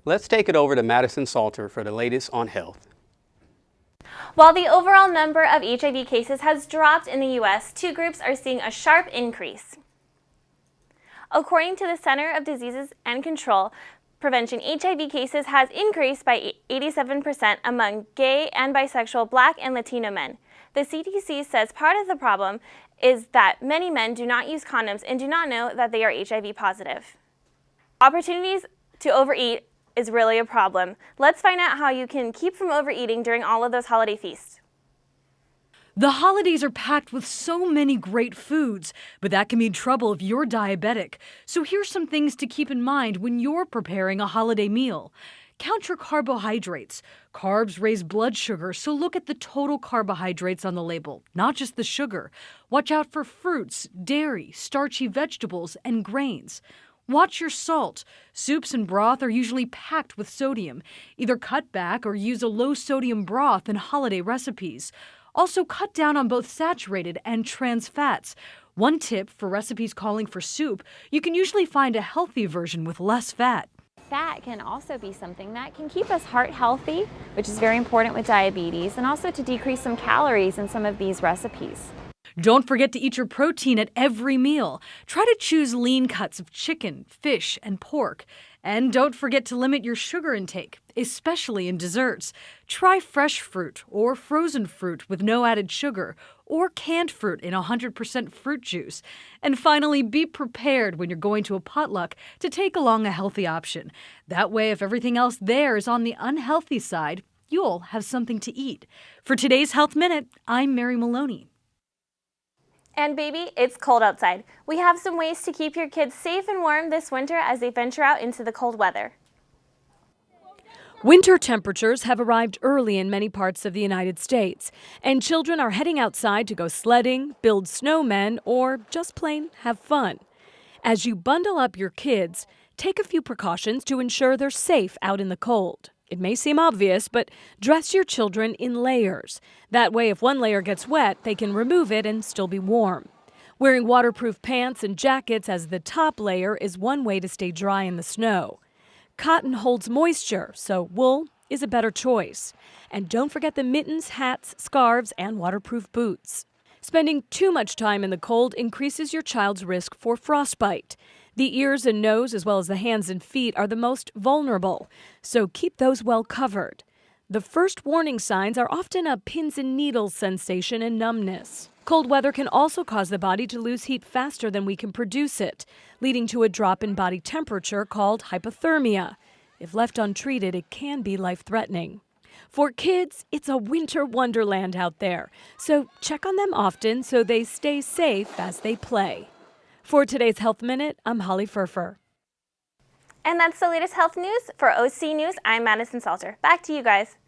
Let's take it over to Madison Salter for the latest on health. While the overall number of HIV cases has dropped in the U.S., two groups are seeing a sharp increase. According to the Center of Diseases and Control Prevention, HIV cases has increased by 87% among gay and bisexual Black and Latino men. The CDC says part of the problem is that many men do not use condoms and do not know that they are HIV positive. Opportunities to overeat is really a problem. Let's find out how you can keep from overeating during all of those holiday feasts. The holidays are packed with so many great foods, but that can mean trouble if you're diabetic. So here's some things to keep in mind when you're preparing a holiday meal. Count your carbohydrates. Carbs raise blood sugar, so look at the total carbohydrates on the label, not just the sugar. Watch out for fruits, dairy, starchy vegetables, and grains. Watch your salt. Soups and broth are usually packed with sodium. Either cut back or use a low-sodium broth in holiday recipes. Also, cut down on both saturated and trans fats. One tip for recipes calling for soup, you can usually find a healthy version with less fat. Fat can also be something that can keep us heart healthy, which is very important with diabetes, and also to decrease some calories in some of these recipes. Don't forget to eat your protein at every meal. Try to choose lean cuts of chicken, fish, and pork. And don't forget to limit your sugar intake, especially in desserts. Try fresh fruit or frozen fruit with no added sugar, or canned fruit in 100% fruit juice. And finally, be prepared when you're going to a potluck to take along a healthy option. That way, if everything else there is on the unhealthy side, you'll have something to eat. For today's Health Minute, I'm Mary Maloney. And baby, it's cold outside. We have some ways to keep your kids safe and warm this winter as they venture out into the cold weather. Winter temperatures have arrived early in many parts of the United States, and children are heading outside to go sledding, build snowmen, or just plain have fun. As you bundle up your kids, take a few precautions to ensure they're safe out in the cold. It may seem obvious, but dress your children in layers. That way, if one layer gets wet, they can remove it and still be warm. Wearing waterproof pants and jackets as the top layer is one way to stay dry in the snow. Cotton holds moisture, so wool is a better choice. And don't forget the mittens, hats, scarves, and waterproof boots. Spending too much time in the cold increases your child's risk for frostbite. The ears and nose, as well as the hands and feet, are the most vulnerable, so keep those well covered. The first warning signs are often a pins and needles sensation and numbness. Cold weather can also cause the body to lose heat faster than we can produce it, leading to a drop in body temperature called hypothermia. If left untreated, it can be life-threatening. For kids, it's a winter wonderland out there, so check on them often so they stay safe as they play. For today's Health Minute, I'm Holly Furfer. And that's the latest health news. For OC News, I'm Madison Salter. Back to you guys.